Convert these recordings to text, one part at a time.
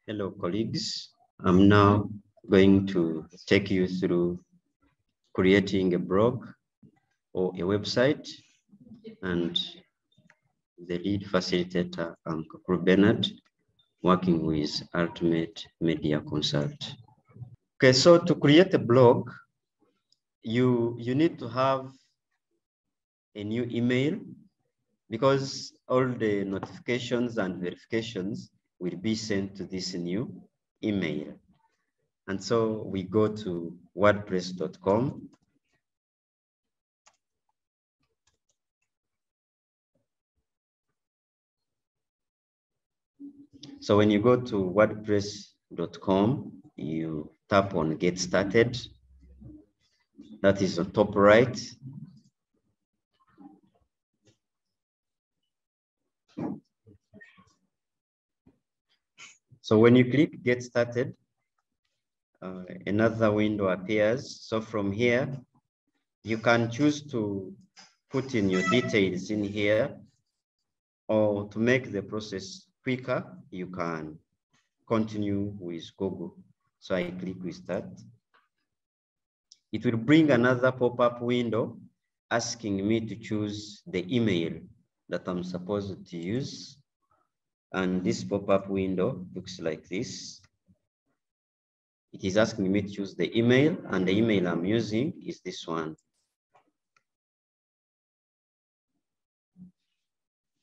Hello, colleagues. I'm now going to take you through creating a blog or a website, and the lead facilitator, I'm Kakuru Benard, working with Ultimate Media Consult. Okay, so to create a blog, you need to have a new email because all the notifications and verifications will be sent to this new email. And so we go to WordPress.com. So when you go to WordPress.com, you tap on Get Started. That is on top right. So when you click Get Started, another window appears. So from here, you can choose to put in your details in here, or to make the process quicker, you can continue with Google. So I click with that. It will bring another pop-up window asking me to choose the email that I'm supposed to use. And this pop-up window looks like this. It is asking me to choose the email, and the email I'm using is this one.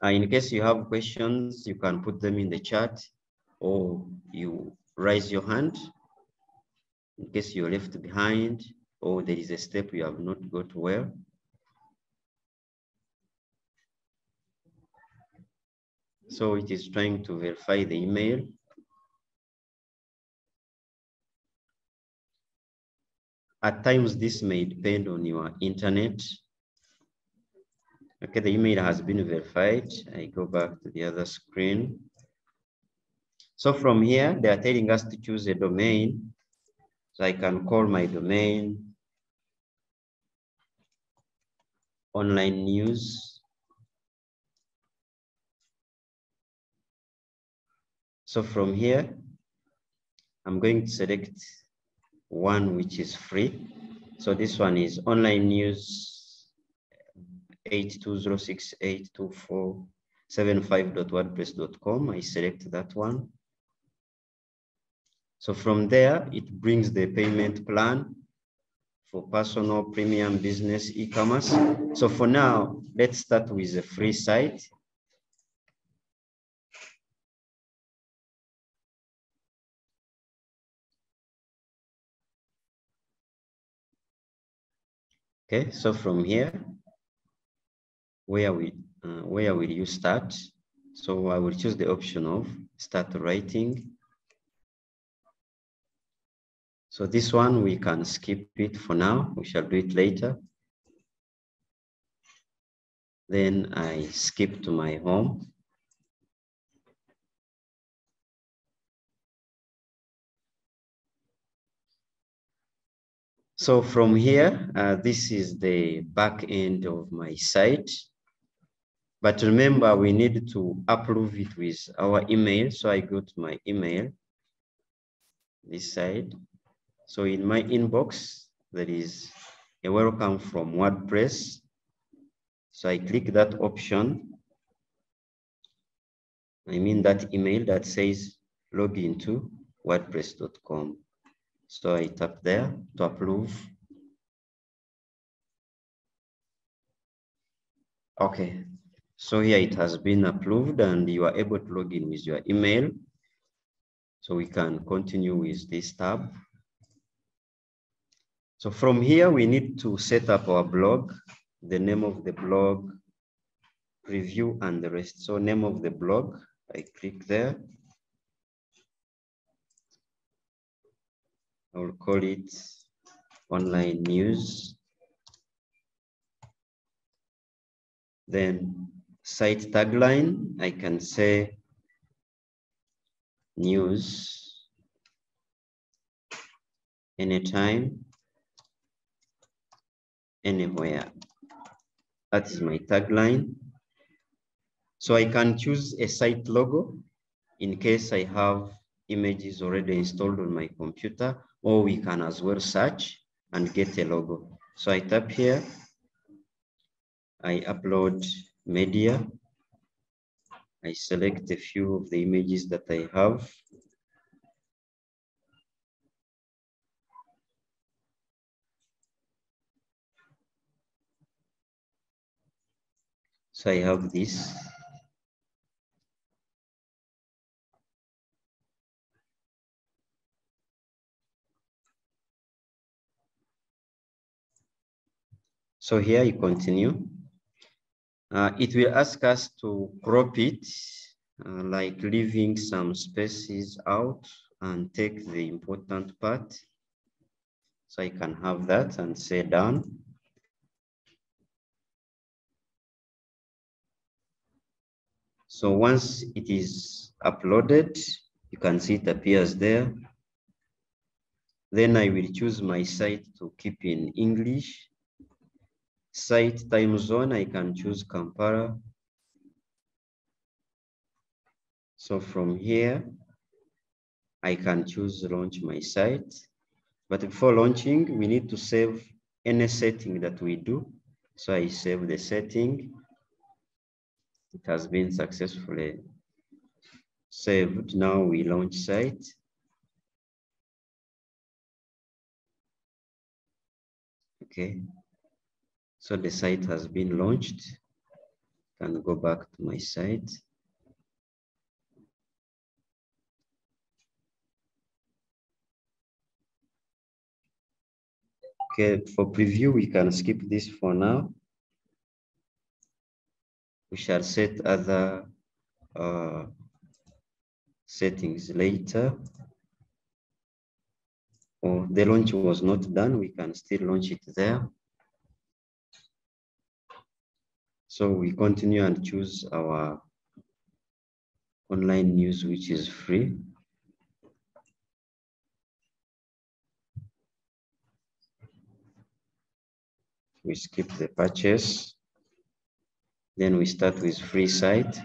In case you have questions, you can put them in the chat, or you raise your hand in case you're left behind, or there is a step you have not got well. So it is trying to verify the email. At times, this may depend on your internet. Okay, the email has been verified. I go back to the other screen. So from here, they are telling us to choose a domain. So I can call my domain online news. So from here, I'm going to select one which is free. So this one is online news 82068247.wordpress.com. I select that one. So from there, it brings the payment plan for personal, premium, business, e-commerce. So for now, let's start with a free site. Okay, so from here, where will you start? So I will choose the option of start writing. So this one, we can skip it for now. We shall do it later. Then I skip to my home. So from here, this is the back end of my site. But remember, we need to approve it with our email. So I go to my email, this side. So in my inbox, there is a welcome from WordPress. So I click that option. I mean that email that says log into WordPress.com. So I tap there to approve. Okay, so here it has been approved and you are able to log in with your email. So we can continue with this tab. So from here, we need to set up our blog, the name of the blog, review, and the rest. So name of the blog, I click there. I will call it online news. Then site tagline, I can say news anytime, anywhere. That is my tagline. So I can choose a site logo in case I have images already installed on my computer, or we can as well search and get a logo. So I tap here, I upload media, I select a few of the images that I have. So I have this. So here you continue. It will ask us to crop it, like leaving some spaces out and take the important part. So I can have that and say done. So once it is uploaded, you can see it appears there. Then I will choose my site to keep in English. Site time zone, I can choose Kampala. So from here, I can choose launch my site. But before launching, we need to save any setting that we do. So I save the setting. It has been successfully saved. Now we launch site. Okay. So the site has been launched. I can go back to my site. Okay, for preview, we can skip this for now. We shall set other settings later. Or the launch was not done, we can still launch it there. So we continue and choose our online news, which is free. We skip the purchase. Then we start with free site.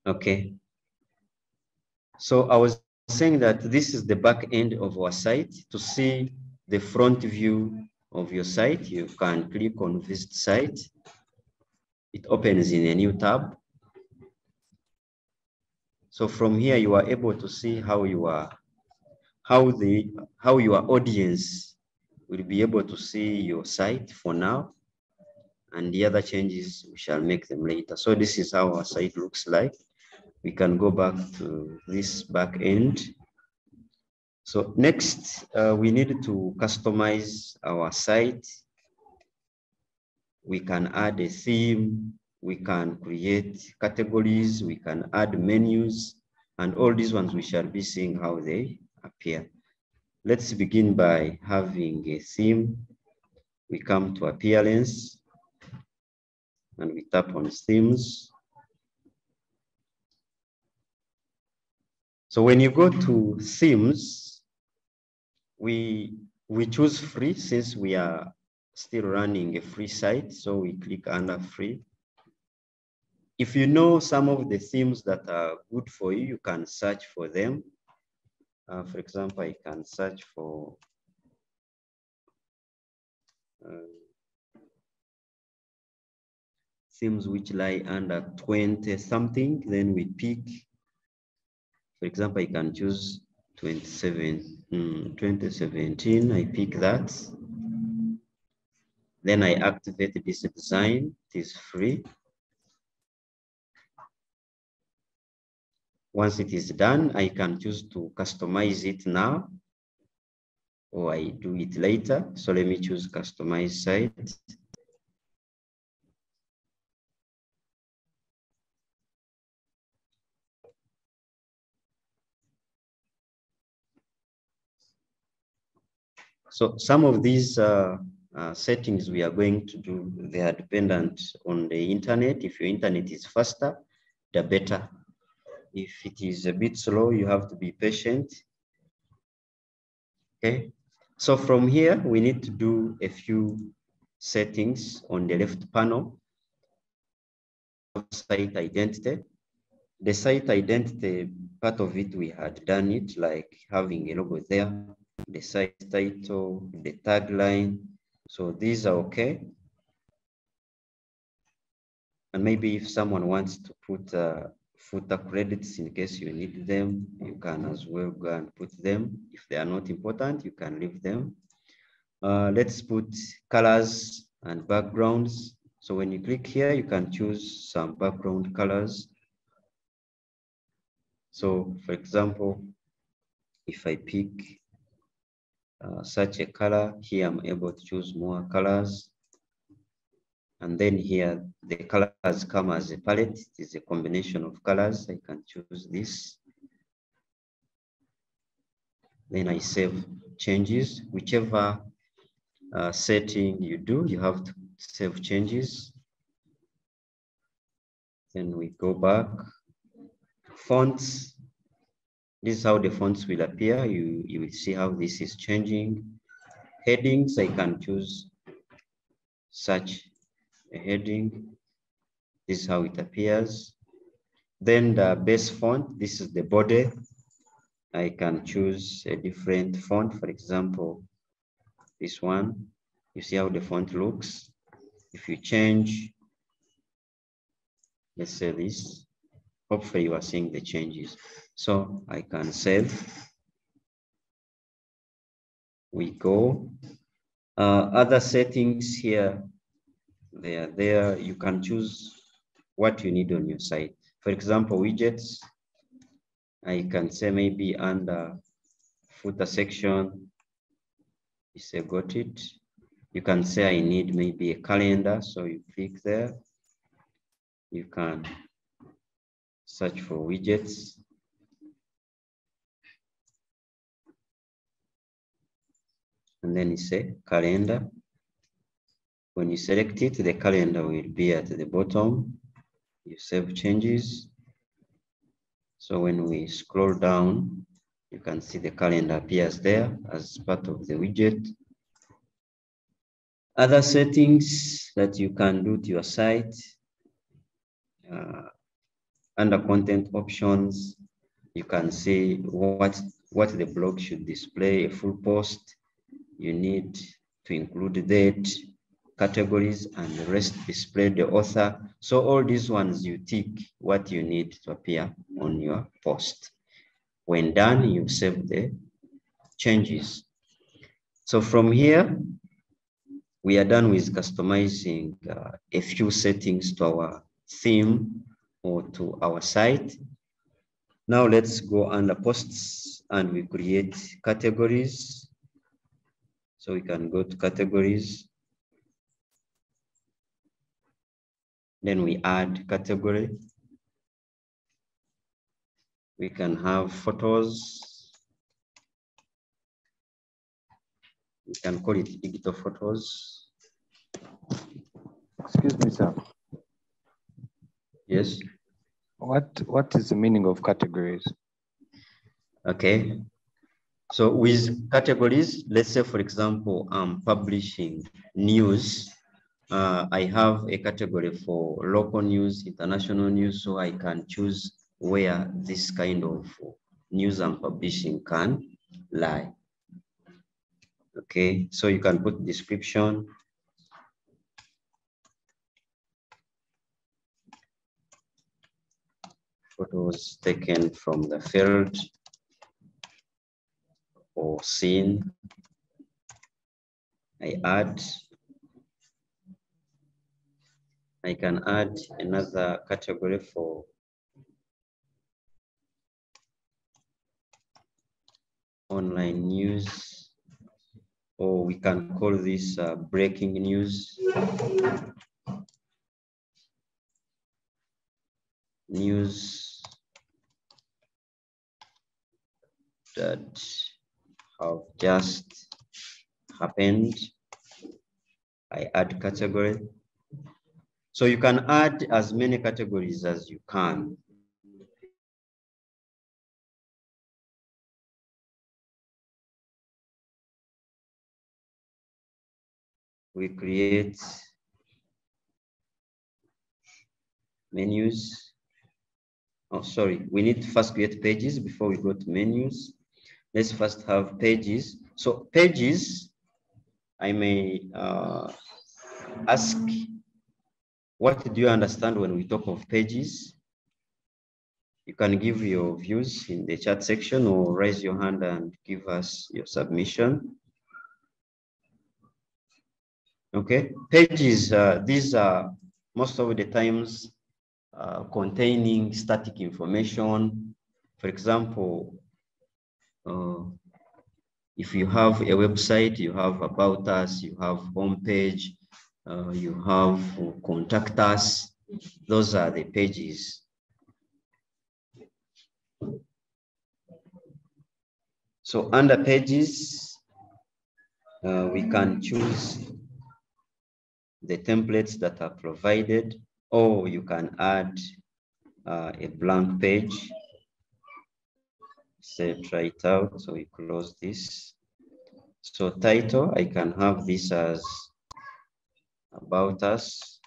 Okay. So I was saying that this is the back end of our site. To see the front view of your site, you can click on visit site. It opens in a new tab. So from here, you are able to see how your audience will be able to see your site for now, and the other changes we shall make them later. So this is how our site looks like. We can go back to this back end. So next, we need to customize our site. We can add a theme, we can create categories, we can add menus, and all these ones we shall be seeing how they appear. Let's begin by having a theme. We come to appearance and we tap on themes. So when you go to themes, we choose free since we are still running a free site. So we click under free. If you know some of the themes that are good for you, you can search for them. For example, I can search for themes which lie under 20 something, then we pick. For example, I can choose 2017, I pick that. Then I activate this design, it is free. Once it is done, I can choose to customize it now, or I do it later. So let me choose customize site. So some of these settings we are going to do, they are dependent on the internet. If your internet is faster, the better. If it is a bit slow, you have to be patient. Okay. So from here, we need to do a few settings on the left panel. site identity. The site identity, part of it, we had done it, like having a logo there, the site title, the tagline. So these are okay. And maybe if someone wants to put footer credits in case you need them, you can as well go and put them. If they are not important, you can leave them. Let's put colors and backgrounds. So when you click here, you can choose some background colors. So for example, if I pick such a color, here I'm able to choose more colors. And then here, the colors come as a palette. It is a combination of colors. I can choose this. Then I save changes. Whichever setting you do, you have to save changes. Then we go back. Fonts. This is how the fonts will appear. You will see how this is changing. Headings, I can choose such a heading. This is how it appears. Then the base font, this is the body. I can choose a different font, for example, this one. You see how the font looks. If you change, let's say this, hopefully you are seeing the changes. So I can save. We go. Other settings here, they are there. You can choose what you need on your site. For example, widgets, I can say maybe under footer section, you say got it. You can say I need maybe a calendar, so you click there. You can search for widgets. And then you say calendar. When you select it, the calendar will be at the bottom. You save changes. So when we scroll down, you can see the calendar appears there as part of the widget. Other settings that you can do to your site, under content options, you can see what the blog should display, a full post. You need to include the date, categories, and the rest display the author. So all these ones, you tick what you need to appear on your post. When done, you save the changes. So from here, we are done with customizing a few settings to our theme or to our site. Now let's go under posts and we create categories. So we can go to categories. Then we add category. We can have photos. We can call it digital photos. Excuse me, sir. Yes. What is the meaning of categories? Okay. So with categories, let's say, for example, I'm publishing news. I have a category for local news, international news, so I can choose where this kind of news I'm publishing can lie. Okay, so you can put description. Photos taken from the field or scene. I can add another category for online news, or we can call this breaking news. News that have just happened. I add category. So you can add as many categories as you can. We create menus. Oh, sorry, we need to first create pages before we go to menus. Let's first have pages. So pages, I may ask, what do you understand when we talk of pages? You can give your views in the chat section or raise your hand and give us your submission. Okay, pages, these are most of the times containing static information. For example, if you have a website, you have about us, you have homepage, you have contact us. Those are the pages. So under pages, we can choose the templates that are provided, or you can add a blank page. Say try it out, so we close this. So title, I can have this as about us.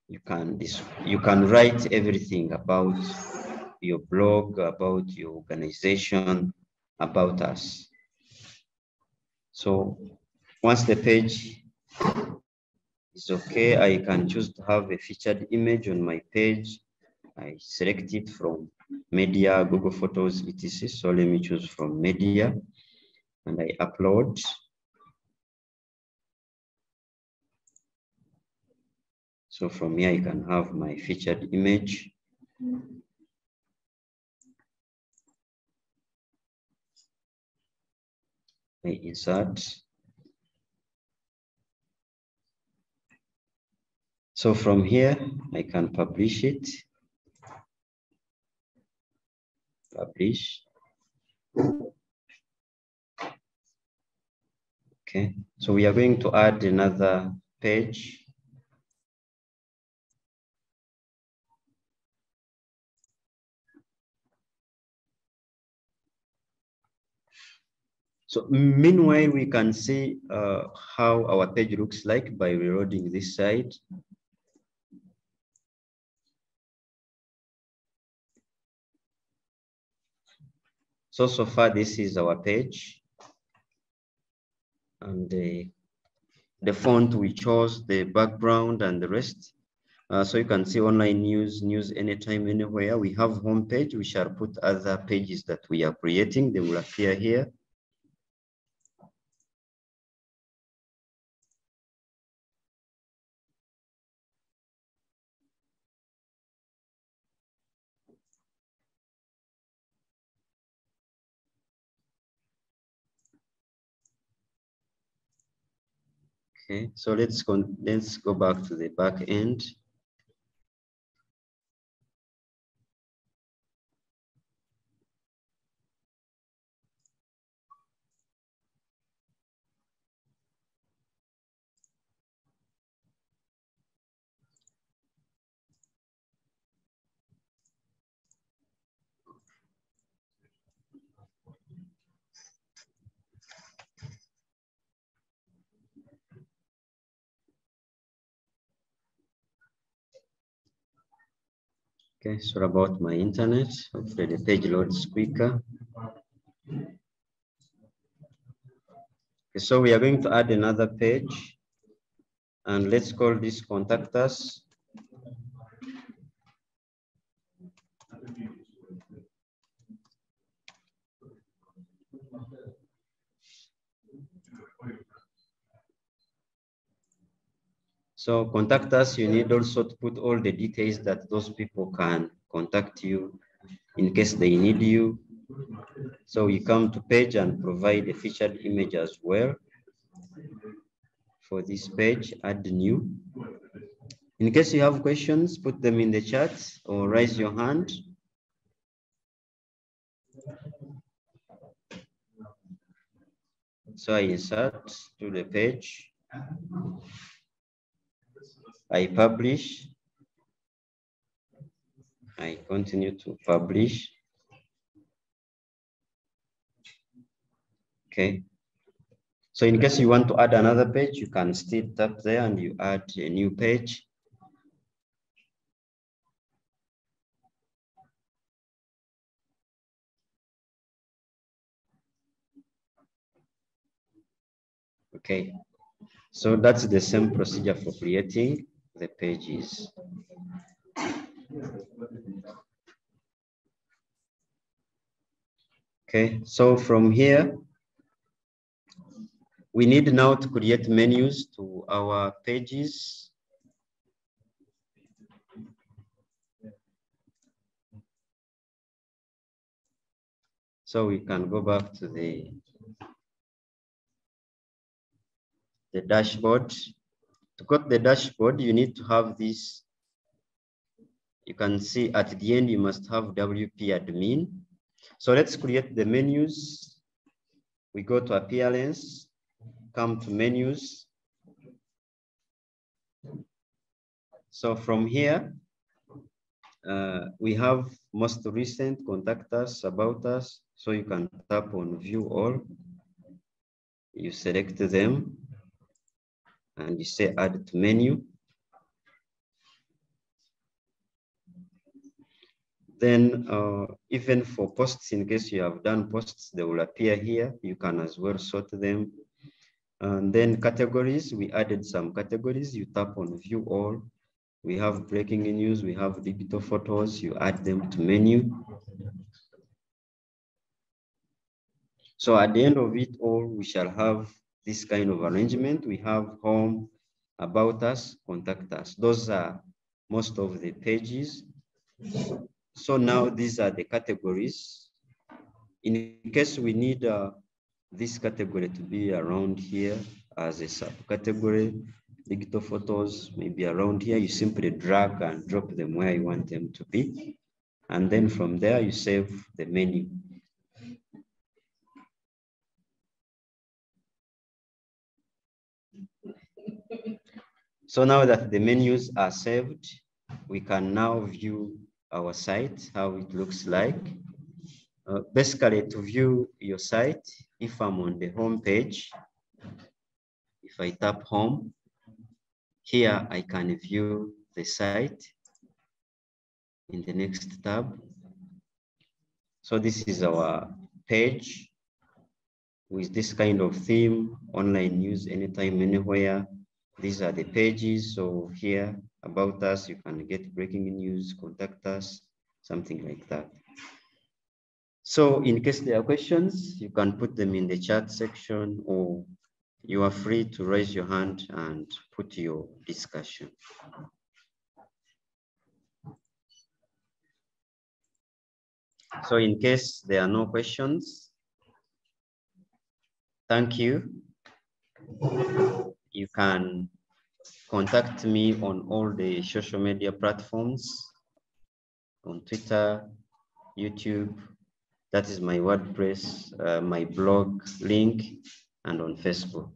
You can write everything about your blog, about your organization, about us. So once the page is okay, I can choose to have a featured image on my page. I select it from media, Google Photos, etc. So let me choose from media and I upload. So from here, I can have my featured image. I insert. So from here, I can publish it. Publish. Okay, so we are going to add another page. So meanwhile, we can see how our page looks like by reloading this side. So far, this is our page. And the font we chose, the background and the rest. So you can see online news anytime, anywhere. We have homepage. We shall put other pages that we are creating. They will appear here. Okay, so let's go back to the back end. Okay, so about my internet, hopefully the page loads quicker. Okay, so we are going to add another page and let's call this contact us. So contact us, you need also to put all the details that those people can contact you in case they need you. So we come to page and provide a featured image as well. For this page, add new. In case you have questions, put them in the chat or raise your hand. So I insert to the page. I publish. I continue to publish. Okay. So in case you want to add another page, you can still tap there and you add a new page. Okay, so that's the same procedure for creating the pages. Okay, so from here, we need now to create menus to our pages. So we can go back to the dashboard. To go to the dashboard, you need to have this. You can see at the end, you must have WP admin. So let's create the menus. We go to appearance, come to menus. So from here, we have most recent, contact us, about us. So you can tap on view all. You select them and you say add to menu. Then even for posts, in case you have done posts, they will appear here. You can as well sort them. And then categories, we added some categories. You tap on view all. We have breaking news, we have digital photos, you add them to menu. So at the end of it all, we shall have this kind of arrangement. We have home, about us, contact us. Those are most of the pages. So now these are the categories. In case we need this category to be around here as a subcategory, digital photos maybe around here, you simply drag and drop them where you want them to be. And then from there, you save the menu. So now that the menus are saved, we can now view our site, how it looks like. Basically, to view your site, if I'm on the home page, if I tap home, here I can view the site in the next tab. So this is our page with this kind of theme, online news anytime, anywhere. These are the pages. So here, about us, you can get breaking news, contact us, something like that. So in case there are questions, you can put them in the chat section, or you are free to raise your hand and put your discussion. So in case there are no questions, thank you. You can contact me on all the social media platforms, on Twitter, YouTube, that is my WordPress, my blog link, and on Facebook.